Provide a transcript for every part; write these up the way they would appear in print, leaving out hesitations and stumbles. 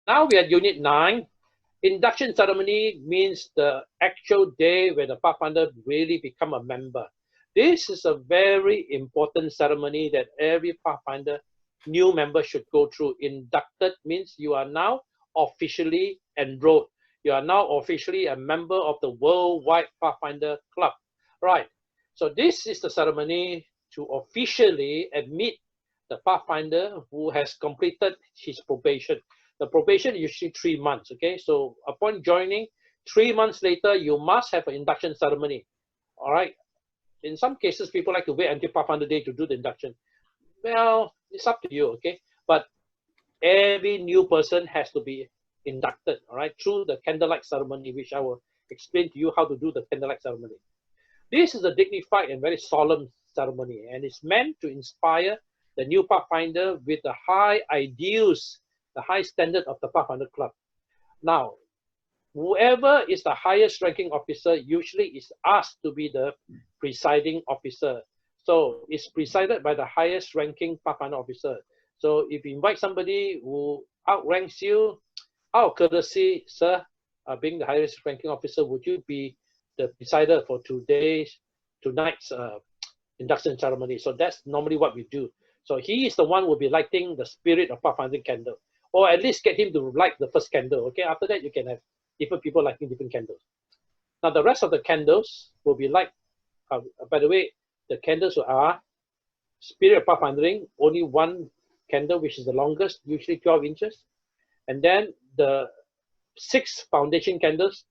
Now we are Unit 9. Induction ceremony means the actual day where the Pathfinder really become a member. This is a very important ceremony that every Pathfinder new member should go through. Inducted means you are now officially enrolled. You are now officially a member of the Worldwide Pathfinder Club. Right. So this is the ceremony to officially admit the Pathfinder who has completed his probation. The probation is usually 3 months, okay? So upon joining, 3 months later, you must have an induction ceremony, all right? In some cases, people like to wait until Pathfinder Day to do the induction. Well, it's up to you, okay? But every new person has to be inducted, all right, through the candlelight ceremony, which I will explain to you how to do the candlelight ceremony. This is a dignified and very solemn ceremony, and it's meant to inspire the new Pathfinder with the high ideals, the high standard of the Pathfinder Club. Now, whoever is the highest ranking officer usually is asked to be the presiding officer. So it's presided by the highest ranking Pathfinder officer. So if you invite somebody who outranks you, out of courtesy, sir, being the highest ranking officer, would you be the presider for tonight's induction ceremony? So that's normally what we do. So he is the one who will be lighting the spirit of Pathfinder candle, or at least get him to light the first candle. Okay, after that you can have different people lighting different candles. Now the rest of the candles will be light. By the way, the candles are spirit of Pathfindering, only one candle, which is the longest, usually 12 inches, and then the 6 foundation candles,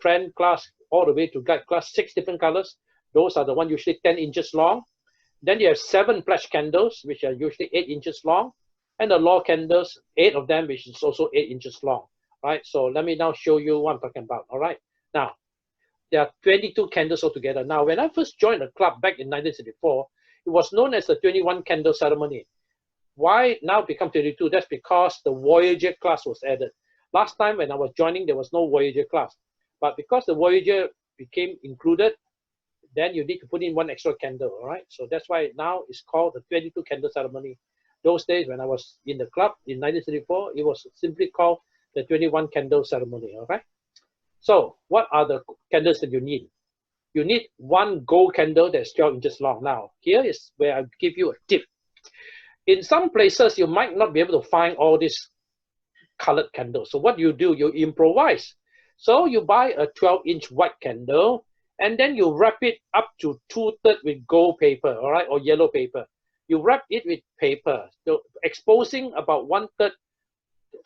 friend class all the way to guide class, 6 different colors. Those are the ones usually 10 inches long. Then you have 7 pledge candles, which are usually 8 inches long, and the law candles, 8 of them, which is also 8 inches long. Right. So let me now show you what I'm talking about. All right. Now, there are 22 candles altogether. Now, when I first joined the club back in 1964, it was known as the 21 candle ceremony. Why now become 22? That's because the Voyager class was added. Last time when I was joining, there was no Voyager class. But because the Voyager became included, then you need to put in 1 extra candle, all right? So that's why now it's called the 22 candle ceremony. Those days when I was in the club in 1934, it was simply called the 21 candle ceremony, all right? So what are the candles that you need? You need 1 gold candle that's 12 inches long. Now, here is where I give you a tip. In some places, you might not be able to find all these colored candles. So what you do, you improvise. So you buy a 12-inch white candle, and then you wrap it up to 2/3 with gold paper, all right, or yellow paper. You wrap it with paper, so exposing about 1/3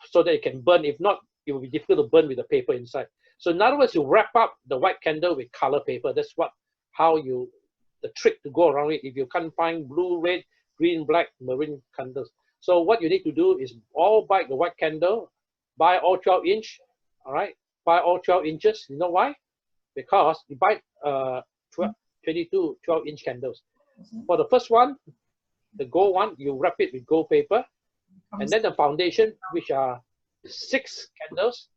so that it can burn. If not, it will be difficult to burn with the paper inside. So in other words, you wrap up the white candle with color paper. That's the trick to go around it if you can't find blue, red, green, black, maroon candles. So what you need to do is all buy the white candle, buy all 12 inch, all right? Buy all 12 inches. You know why? Because you buy 22 12-inch candles. For the first one, the gold one, you wrap it with gold paper. And then the foundation, which are 6 candles,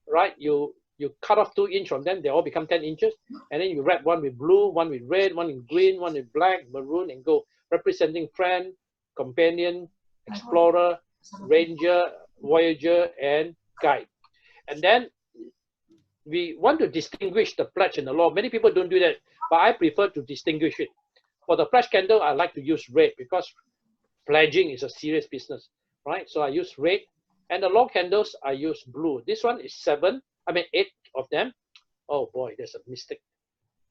right? You cut off 2 inches from them, they all become 10 inches. And then you wrap one with blue, one with red, one with green, one with black, maroon, and gold, representing friend, companion, explorer, ranger, voyager, and guide. And then we want to distinguish the pledge and the law. Many people don't do that, but I prefer to distinguish it. For the pledge candle, I like to use red because pledging is a serious business, right? So I use red. And the law candles, I use blue. This one is 8 of them. Oh boy, there's a mistake.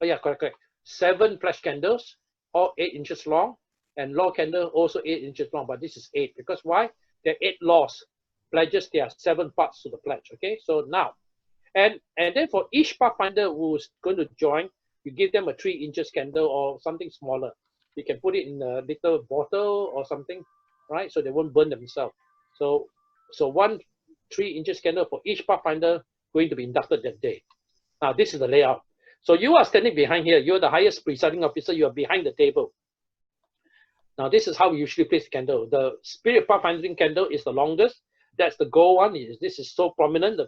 Oh yeah, correct. 7 pledge candles, all 8 inches long. And law candle also 8 inches long, but this is 8. Because why? There are 8 laws. Pledges, there are 7 parts to the pledge, okay? So now, and then for each Pathfinder who's going to join, you give them a 3 inches candle or something smaller. You can put it in a little bottle or something, right? So they won't burn themselves. So 1 3 inches candle for each Pathfinder going to be inducted that day. Now this is the layout. So you are standing behind here. You're the highest presiding officer. You are behind the table. Now this is how we usually place the candle. The Spirit Pathfinding candle is the longest. That's the gold one. This is so prominent.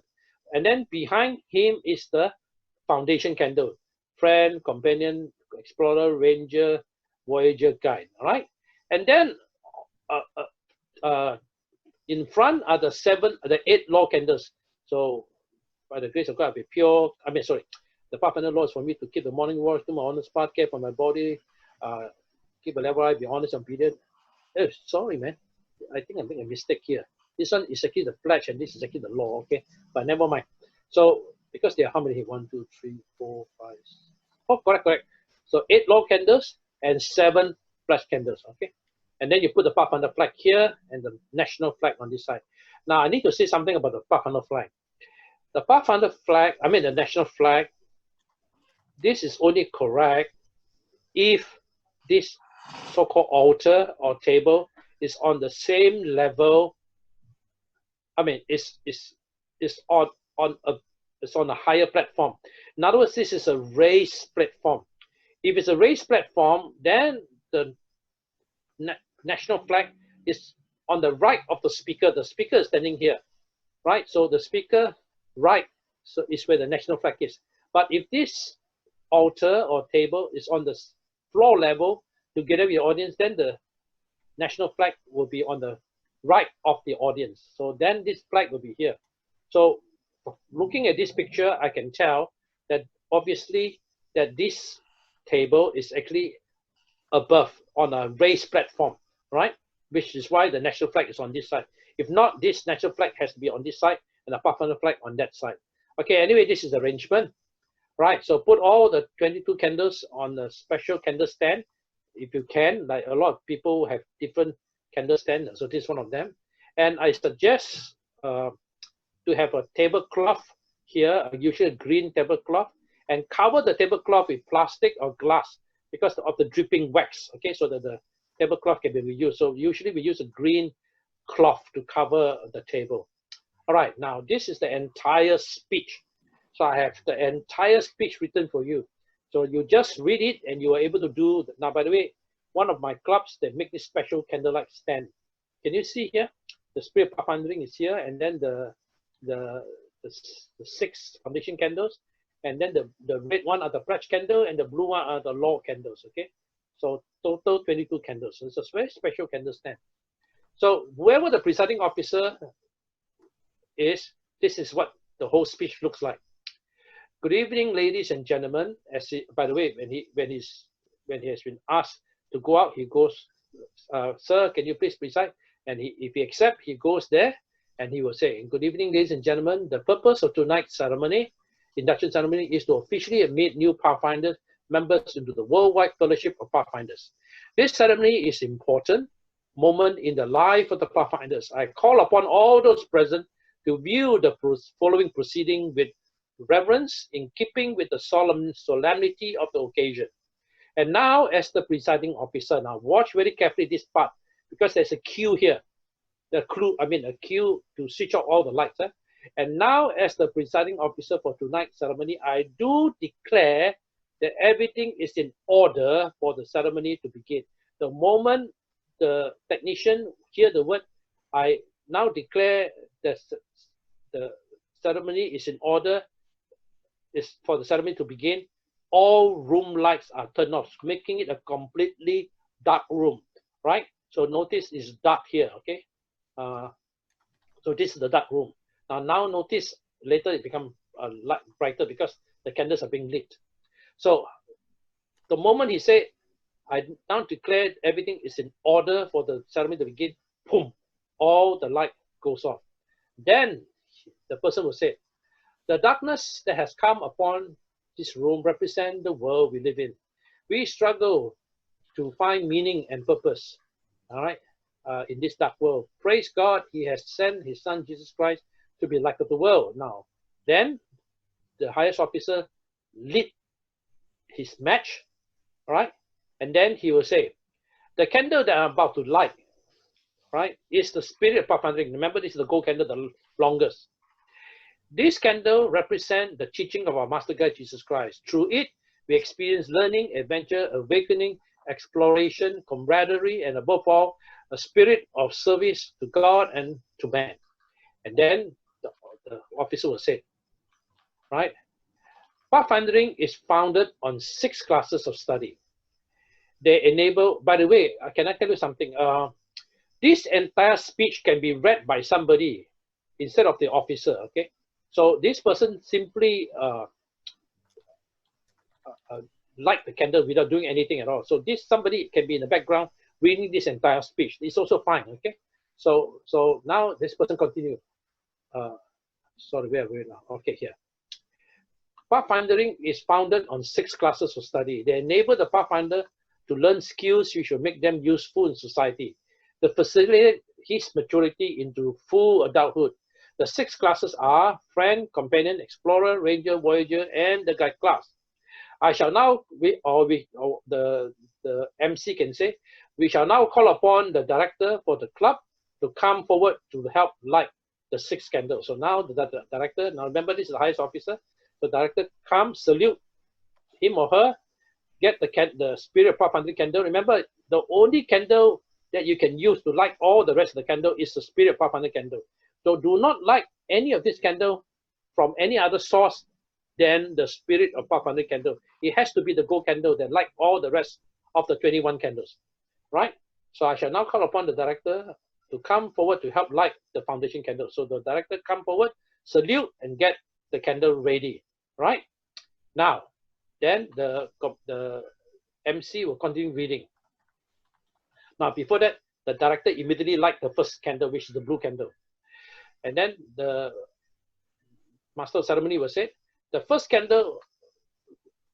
And then behind him is the foundation candle. Friend, companion, explorer, ranger, voyager, guide. All right. And then in front are the 8 law candles. So by the grace of God, I'll be pure. The Pathfinder law is for me to keep the morning watch, do my honest part, care for my body, keep a level eye, be honest and obedient. Oh, sorry, man. I think I made a mistake here. This one is actually the pledge and this is actually the law, okay? But never mind. So, because there are how many? 1, 2, 3, 4, 5. Oh, correct. So 8 law candles and 7 pledge candles, okay? And then you put the Pathfinder flag here and the national flag on this side. Now, I need to say something about the Pathfinder flag. The Pathfinder flag, the national flag, this is only correct if this so-called altar or table is on the same level. It's on a higher platform. In other words, this is a raised platform. If it's a raised platform, then the national flag is on the right of the speaker. The speaker is standing here, right? So the speaker right is where the national flag is. But if this altar or table is on the floor level together with the audience, then the national flag will be on the right of the audience. So then this flag will be here. So looking at this picture, I can tell that obviously that this table is actually above on a raised platform, right? Which is why the national flag is on this side. If not, this national flag has to be on this side and the Pathfinder flag on that side. Okay, anyway, this is the arrangement, right? So put all the 22 candles on a special candle stand, if you can. Like a lot of people have different candle stand, so this is one of them. And I suggest to have a tablecloth here, usually a green tablecloth, and cover the tablecloth with plastic or glass because of the dripping wax, okay, so that the tablecloth can be reused. So usually we use a green cloth to cover the table. All right, now this is the entire speech. So I have the entire speech written for you. So you just read it and you are able to do. Now, by the way, one of my clubs, they make this special candlelight stand. Can you see here? The Spirit Pathfindering is here, and then the 6 foundation candles, and then the red one are the pledge candle, and the blue one are the law candles, okay? So total 22 candles. So it's a very special candle stand. So whoever the presiding officer is, this is what the whole speech looks like. Good evening, ladies and gentlemen. By the way, when he has been asked to go out, he goes, sir, can you please preside? And if he accepts, he goes there and he will say, good evening, ladies and gentlemen. The purpose of tonight's ceremony, induction ceremony, is to officially admit new Pathfinder members into the Worldwide Fellowship of Pathfinders. This ceremony is an important moment in the life of the Pathfinders. I call upon all those present to view the following proceeding with reverence, in keeping with the solemnity of the occasion. And now, as the presiding officer, now watch very carefully this part, because there's a cue here, a cue to switch off all the lights. And now, as the presiding officer for tonight's ceremony, I do declare that everything is in order for the ceremony to begin. The moment the technician hear the word, I now declare that the ceremony is in order, is for the ceremony to begin. All room lights are turned off, making it a completely dark room, right? So notice it's dark here, okay? So this is the dark room. Now notice later it becomes light brighter because the candles are being lit. So the moment he said, I now declare everything is in order for the ceremony to begin, boom, all the light goes off. Then the person will say, the darkness that has come upon this room represents the world we live in. We struggle to find meaning and purpose, all right, in this dark world. Praise God, He has sent His Son, Jesus Christ, to be light of the world. Now, then the highest officer lit his match, all right, and then he will say, the candle that I'm about to light, right, is the Spirit of Pathfindering. Remember, this is the gold candle, the longest. This candle represents the teaching of our Master Guide, Jesus Christ. Through it, we experience learning, adventure, awakening, exploration, camaraderie, and above all, a spirit of service to God and to man. And then the officer will say, right, Pathfindering is founded on 6 classes of study. They enable, by the way, can I tell you something? This entire speech can be read by somebody instead of the officer, okay? So this person simply light the candle without doing anything at all. So this somebody can be in the background reading this entire speech. It's also fine, okay? So now this person continue. Sorry, where are we now? Okay, here. Pathfinding is founded on 6 classes of study. They enable the Pathfinder to learn skills which will make them useful in society. They facilitate his maturity into full adulthood. The 6 classes are Friend, Companion, Explorer, Ranger, Voyager, and the Guide class. I shall now, the MC can say, we shall now call upon the director for the club to come forward to help light the 6 candles. So now the director, now remember this is the highest officer, the director comes, salute him or her, get the spirit pathfinding candle. Remember, the only candle that you can use to light all the rest of the candle is the spirit pathfinding candle. So do not light any of this candle from any other source than the spirit of pathfinding candle. It has to be the gold candle that light all the rest of the 21 candles, right? So I shall now call upon the director to come forward to help light the foundation candle. So the director come forward, salute, and get the candle ready, right? Now, then the MC will continue reading. Now, before that, the director immediately light the first candle, which is the blue candle. And then the master of ceremony will say, the first candle,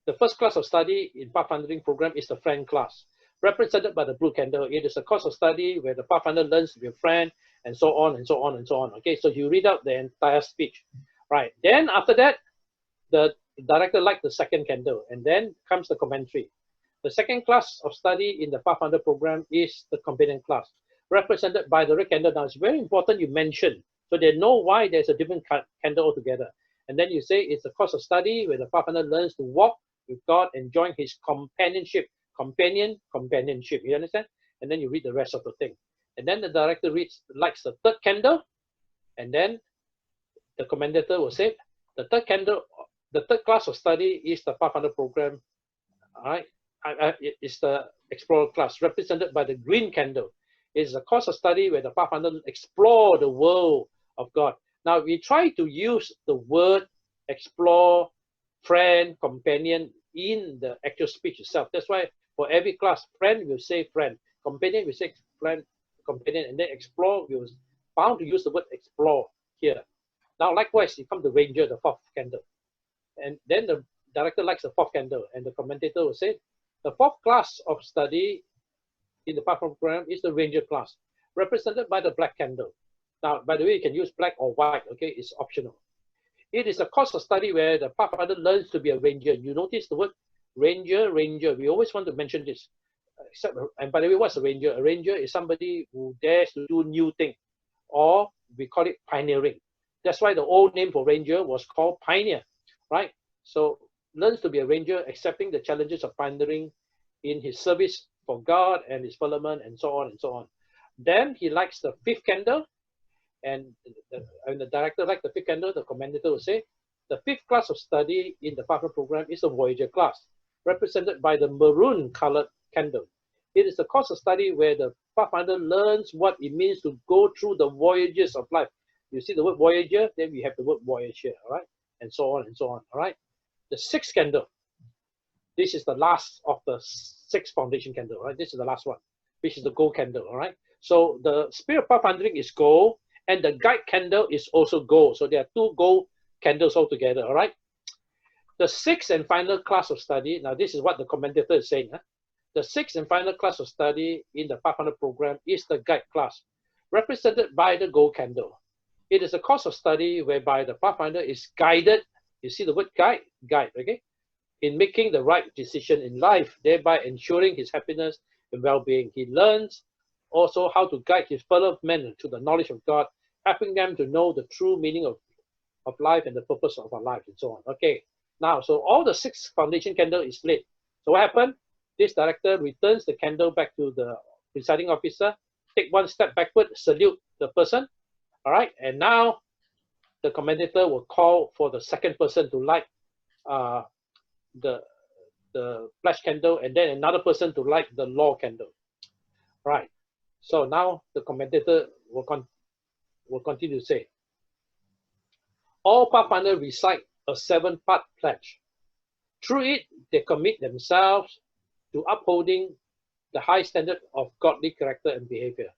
the first class of study in Pathfinding program is the Friend class, represented by the blue candle. It is a course of study where the Pathfinder learns to be a friend, and so on, and so on, and so on. Okay, so you read out the entire speech. Right, then after that, the director lights the second candle, and then comes the commentary. The second class of study in the Pathfinder program is the Companion class, represented by the red candle. Now, it's very important you mention, so they know why there's a different candle altogether. And then you say it's a course of study where the Pathfinder learns to walk with God and join his companionship. Companionship, you understand? And then you read the rest of the thing. And then the director lights the third candle, and then the commentator will say, the third class of study is the Pathfinder program. All right, it's the Explorer class, represented by the green candle. It's a course of study where the Pathfinder explore the world of God. Now, we try to use the word explore, friend, companion in the actual speech itself. That's why for every class, friend will say friend, companion will say friend, companion, and then explore, we was bound to use the word explore here. Now, likewise, you come to Ranger, the 4th candle. And then the director likes the 4th candle, and the commentator will say, the 4th class of study in the Pathfinder program is the Ranger class, represented by the black candle. Now, by the way, you can use black or white, okay? It's optional. It is a course of study where the Pathfinder learns to be a ranger. You notice the word ranger. We always want to mention this. And by the way, what's a ranger? A ranger is somebody who dares to do new things, or we call it pioneering. That's why the old name for ranger was called pioneer, right? So learns to be a ranger, accepting the challenges of pioneering in his service for God and his parliament, and so on and so on. Then he likes the 5th candle, and the director likes the 5th candle. The commentator will say, the 5th class of study in the Pathfinder program is the Voyager class, represented by the maroon colored candle. It is a course of study where the Pathfinder learns what it means to go through the voyages of life. You see the word Voyager, then we have the word Voyager, all right? And so on and so on, all right? The 6th candle, this is the last of the 6 foundation candle, right? This is the last one, which is the gold candle, all right? So the spirit pathfinding is gold, and the guide candle is also gold. So there are 2 gold candles altogether, all right? The 6th and final class of study, now this is what the commentator is saying. Huh? The 6th and final class of study in the Pathfinder program is the guide class, represented by the gold candle. It is a course of study whereby the Pathfinder is guided, you see the word guide, okay? In making the right decision in life, thereby ensuring his happiness and well-being. He learns also how to guide his fellow men to the knowledge of God, helping them to know the true meaning of life and the purpose of our life, and so on. Okay, now, so all the 6 foundation candle is lit. So what happened? This director returns the candle back to the presiding officer, take 1 step backward, salute the person, all right? And now the commentator will call for the 2nd person to light the flash candle, and then another person to light the law candle, right? So now the commentator will continue to say, all Pathfinders recite a 7-part pledge. Through it, they commit themselves to upholding the high standard of godly character and behavior.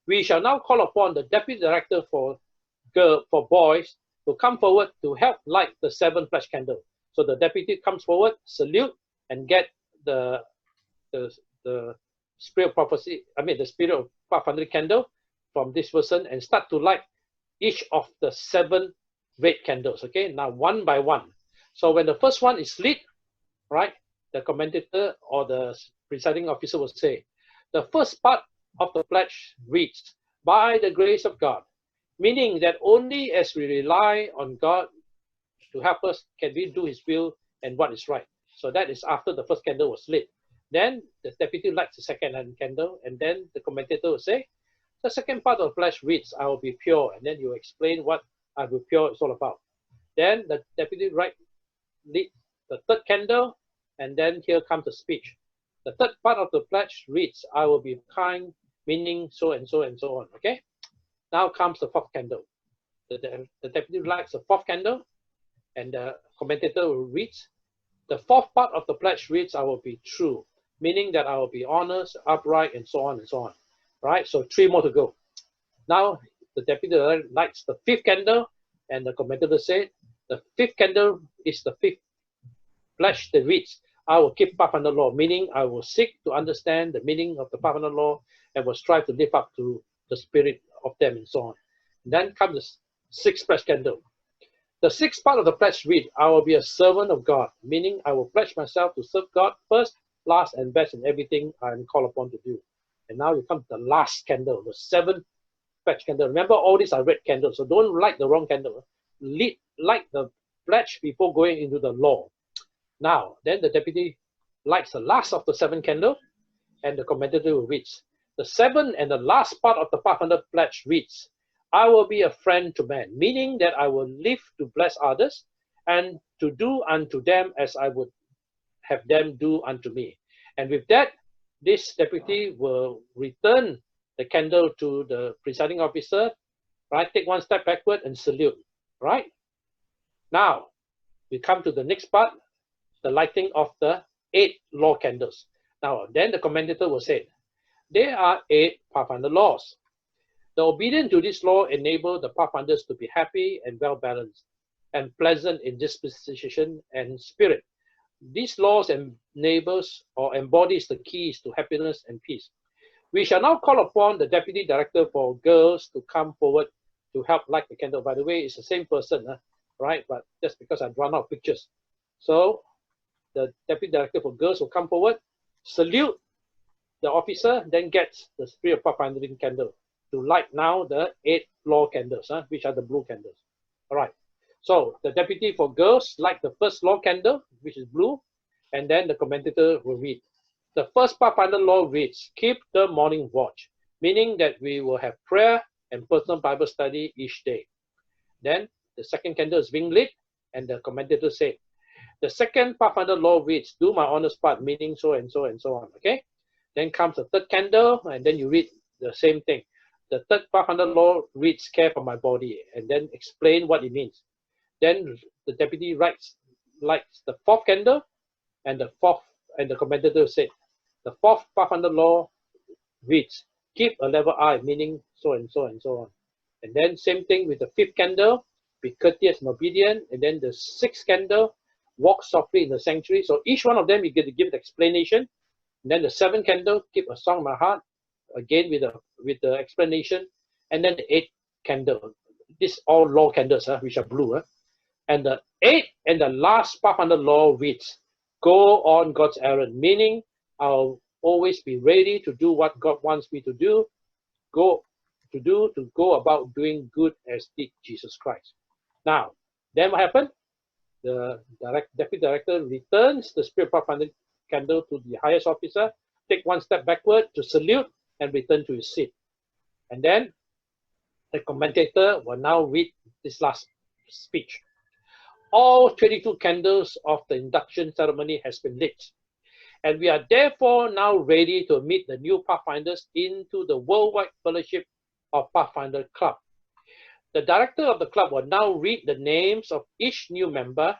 We shall now call upon the Deputy Director for boys to come forward to help light the 7 pledge candle. So the deputy comes forward, salute, and get the spirit of prophecy, the spirit of Pathfinder candle from this person and start to light each of the 7 red candles. Okay, now one by one. So when the first one is lit, right, the commentator or the presiding officer will say, the first part of the pledge reads, by the grace of God, meaning that only as we rely on God to help us can we do his will and what is right. So that is after the first candle was lit. Then the deputy lights the second candle, and then the commentator will say, the second part of the pledge reads, I will be pure, and then you explain what I will be pure is all about. Then the deputy lit the third candle, and then here comes the speech. The third part of the pledge reads, I will be kind, meaning so and so and so on. Okay? Now comes the fourth candle. The deputy lights the fourth candle, and the commentator will read, the fourth part of the pledge reads, I will be true, meaning that I will be honest, upright, and so on and so on. Right? So 3 more to go. Now the deputy lights the fifth candle, and the commentator said, the fifth candle is the fifth pledge that reads, I will keep Pathfinder law, meaning I will seek to understand the meaning of the Pathfinder law and will strive to live up to the spirit of them and so on. And then comes the sixth pledge candle. The sixth part of the pledge reads, I will be a servant of God, meaning I will pledge myself to serve God first, last, and best in everything I am called upon to do. And now you come to the last candle, the seventh pledge candle. Remember, all these are red candles, so don't light the wrong candle. Light the pledge before going into the law. Now, then the deputy lights the last of the 7 candles, and the commentator reads, the seventh and the last part of the Pathfinder pledge reads, I will be a friend to men, meaning that I will live to bless others and to do unto them as I would have them do unto me. And with that, this deputy will return the candle to the presiding officer, right? Take 1 step backward and salute, right? Now, we come to the next part, the lighting of the 8 law candles. Now, then the commentator will say, there are 8 Pathfinder laws. The obedience to this law enables the Pathfinders to be happy and well-balanced and pleasant in disposition and spirit. These laws enables or embodies the keys to happiness and peace. We shall now call upon the Deputy Director for Girls to come forward to help light the candle. By the way, it's the same person, right? But just because I've run out of pictures. So the Deputy Director for Girls will come forward, salute the officer, then gets the Spirit of Pathfindering candle to light now the 8 law candles, which are the blue candles. All right. So the Deputy for Girls light the first law candle, which is blue, and then the commentator will read. The first Pathfinder law reads, keep the morning watch, meaning that we will have prayer and personal Bible study each day. Then the second candle is being lit, and the commentator said, the second Pathfinder law reads, do my honest part, meaning so and so and so on. Okay. Then comes the third candle, and then you read the same thing. The third Pathfinder law reads, care for my body, and then explain what it means. Then the deputy lights the fourth candle, and the commentator said, the fourth Pathfinder law reads, keep a level eye, meaning so and so and so on. And then same thing with the fifth candle, be courteous and obedient. And then the sixth candle, walk softly in the sanctuary. So each one of them, you get to give the explanation. And then the seventh candle, keep a song in my heart, again with the explanation. And then the eighth candle, this all law candles, which are blue. And the eighth and the last Pathfinder law reads, go on God's errand, meaning I'll always be ready to do what God wants me to do, go about doing good as did Jesus Christ. Now, then what happened? The Deputy Director returns the Spirit Pathfinder candle to the highest officer, take 1 step backward to salute and return to his seat. And then the commentator will now read this last speech. All 22 candles of the induction ceremony has been lit. And we are therefore now ready to admit the new Pathfinders into the worldwide fellowship of Pathfinder Club. The director of the club will now read the names of each new member,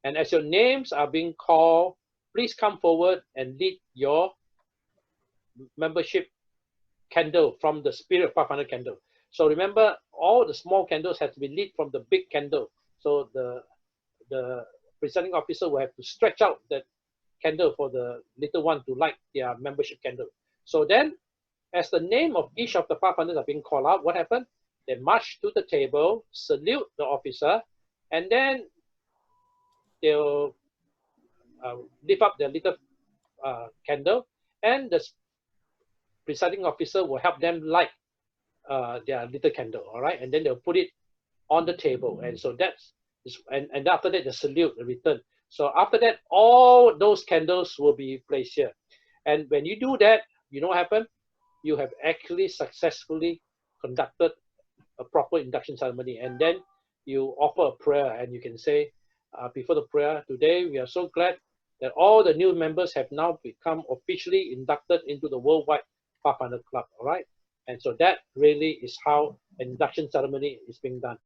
and as your names are being called, please come forward and lead your membership candle from the Spirit Pathfinder candle. So remember, all the small candles have to be lit from the big candle. So the presiding officer will have to stretch out that candle for the little one to light their membership candle. So then, as the name of each of the Pathfinders are being called out, what happened? They march to the table, salute the officer, and then they'll lift up their little candle, and the presiding officer will help them light their little candle, all right? And then they'll put it on the table. And so that's, and after that, the salute, the return. So after that, all those candles will be placed here. And when you do that, you know what happened? You have actually successfully conducted a proper induction ceremony. And then you offer a prayer, and you can say, before the prayer, today we are so glad that all the new members have now become officially inducted into the worldwide Pathfinder Club, all right? And so that really is how an induction ceremony is being done.